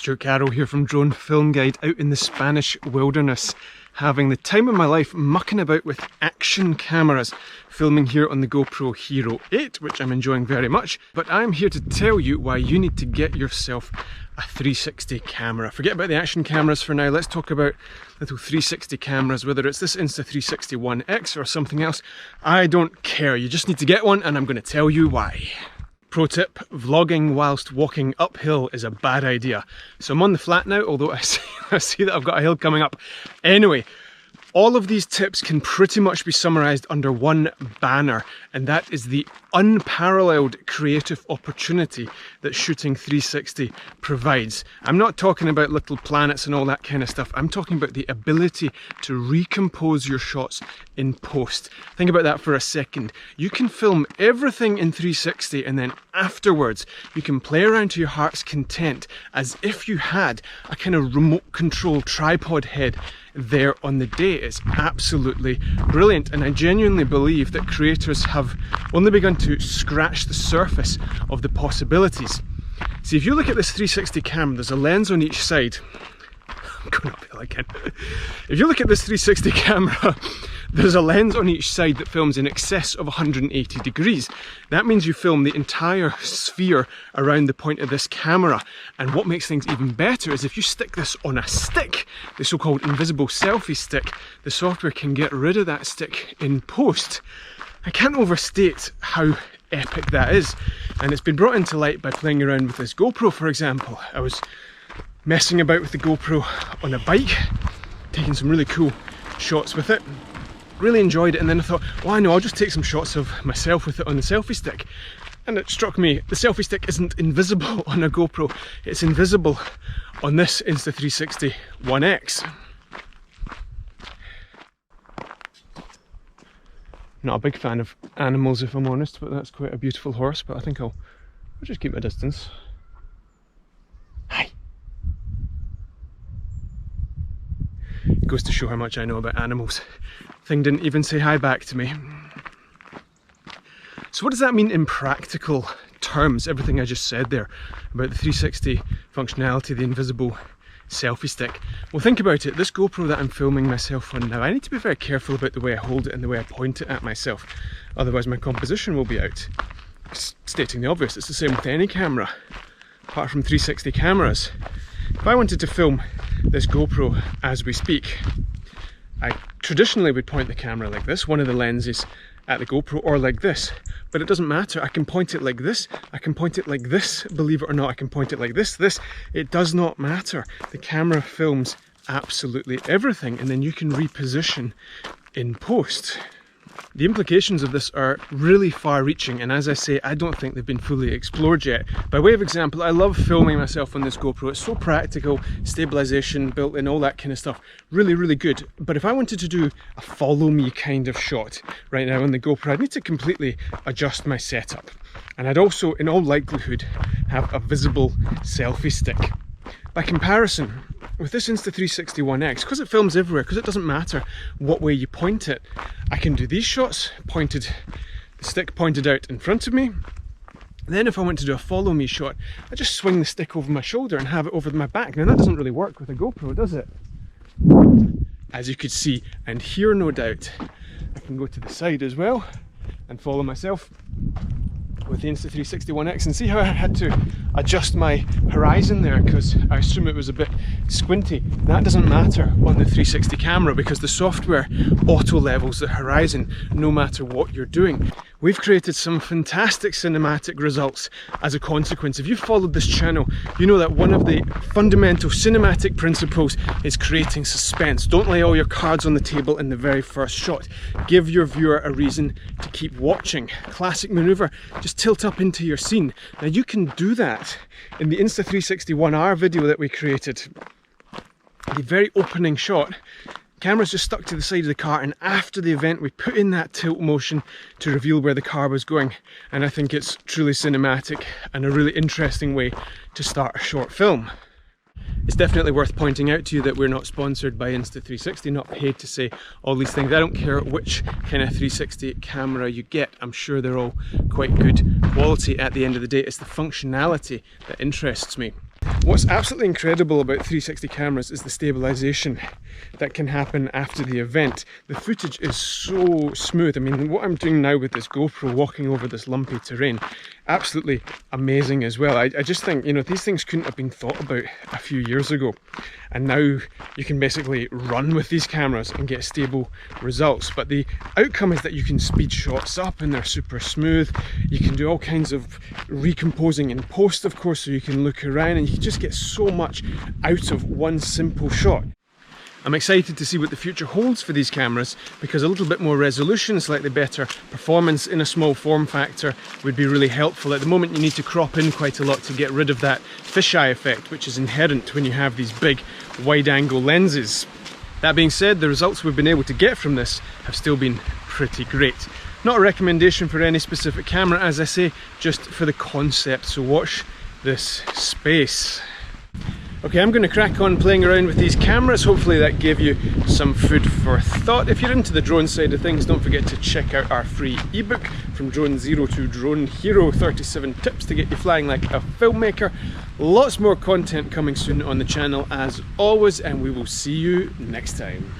Stewart here from Drone Film Guide, out in the Spanish wilderness, having the time of my life mucking about with action cameras, filming here on the GoPro Hero 8, which I'm enjoying very much. But I'm here to tell you why you need to get yourself a 360 camera. Forget about the action cameras for now, let's talk about little 360 cameras, whether it's this Insta360 One X or something else. I don't care, you just need to get one, and I'm going to tell you why. Pro tip, vlogging whilst walking uphill is a bad idea. So I'm on the flat now, although I see that I've got a hill coming up. Anyway, all of these tips can pretty much be summarised under one banner, and that is the unparalleled creative opportunity that shooting 360 provides. I'm not talking about little planets and all that kind of stuff. I'm talking about the ability to recompose your shots in post. Think about that for a second. You can film everything in 360 and then afterwards you can play around to your heart's content as if you had a kind of remote control tripod head there on the day. It's absolutely brilliant, and I genuinely believe that creators have only begun to scratch the surface of the possibilities. See, if you look at this 360 camera, there's a lens on each side. I'm going uphill again. If you look at this 360 camera, there's a lens on each side that films in excess of 180 degrees. That means you film the entire sphere around the point of this camera. And what makes things even better is if you stick this on a stick, the so-called invisible selfie stick, the software can get rid of that stick in post. I can't overstate how epic that is. And it's been brought into light by playing around with this GoPro, for example. I was messing about with the GoPro on a bike, taking some really cool shots with it. Really enjoyed it, and then I thought, well, I know, I'll just take some shots of myself with it on the selfie stick. And it struck me, the selfie stick isn't invisible on a GoPro, it's invisible on this Insta360 One X. Not a big fan of animals, if I'm honest, but that's quite a beautiful horse, but I think I'll just keep my distance. Hi! It goes to show how much I know about animals. Thing didn't even say hi back to me. So what does that mean in practical terms, everything I just said there about the 360 functionality, the invisible selfie stick? Well, think about it, this GoPro that I'm filming myself on now, I need to be very careful about the way I hold it and the way I point it at myself, otherwise my composition will be out. Stating the obvious, it's the same with any camera, apart from 360 cameras. If I wanted to film this GoPro as we speak, I traditionally would point the camera like this, one of the lenses at the GoPro, or like this, but it doesn't matter. I can point it like this, I can point it like this, believe it or not, I can point it like this, it does not matter. The camera films absolutely everything, and then you can reposition in post. The implications of this are really far-reaching, and as I say, I don't think they've been fully explored yet. By way of example, I love filming myself on this GoPro. It's so practical, stabilization built in, all that kind of stuff. Really, really good. But if I wanted to do a follow me kind of shot right now on the GoPro, I'd need to completely adjust my setup. And I'd also, in all likelihood, have a visible selfie stick. By comparison, with this Insta360 One X, because it films everywhere, because it doesn't matter what way you point it, I can do these shots, the stick pointed out in front of me. Then if I want to do a follow me shot, I just swing the stick over my shoulder and have it over my back. Now that doesn't really work with a GoPro, does it? As you could see and hear, no doubt. I can go to the side as well and follow myself with the Insta360 One X, and see how I had to adjust my horizon there because I assume it was a bit squinty. That doesn't matter on the 360 camera because the software auto levels the horizon no matter what you're doing. We've created some fantastic cinematic results as a consequence. If you've followed this channel, you know that one of the fundamental cinematic principles is creating suspense. Don't lay all your cards on the table in the very first shot. Give your viewer a reason to keep watching. Classic maneuver, just tilt up into your scene. Now you can do that in the Insta360 1R video that we created. The very opening shot, camera's just stuck to the side of the car, and after the event we put in that tilt motion to reveal where the car was going, and I think it's truly cinematic and a really interesting way to start a short film. It's definitely worth pointing out to you that we're not sponsored by Insta360, not paid to say all these things. I don't care which kind of 360 camera you get, I'm sure they're all quite good quality at the end of the day. It's the functionality that interests me. What's absolutely incredible about 360 cameras is the stabilization that can happen after the event. The footage is so smooth. I mean, what I'm doing now with this GoPro, walking over this lumpy terrain, absolutely amazing as well. I just think, you know, these things couldn't have been thought about a few years ago, and now you can basically run with these cameras and get stable results. But the outcome is that you can speed shots up and they're super smooth. You can do all kinds of recomposing in post, of course, so you can look around and you can just get so much out of one simple shot. I'm excited to see what the future holds for these cameras because a little bit more resolution, slightly better performance in a small form factor would be really helpful. At the moment you need to crop in quite a lot to get rid of that fisheye effect, which is inherent when you have these big wide angle lenses. That being said, the results we've been able to get from this have still been pretty great. Not a recommendation for any specific camera, as I say, just for the concept, so watch this space. Okay, I'm going to crack on playing around with these cameras. Hopefully that gave you some food for thought. If you're into the drone side of things, don't forget to check out our free ebook, From Drone Zero to Drone Hero, 37 tips to get you flying like a filmmaker. Lots more content coming soon on the channel as always, and we will see you next time.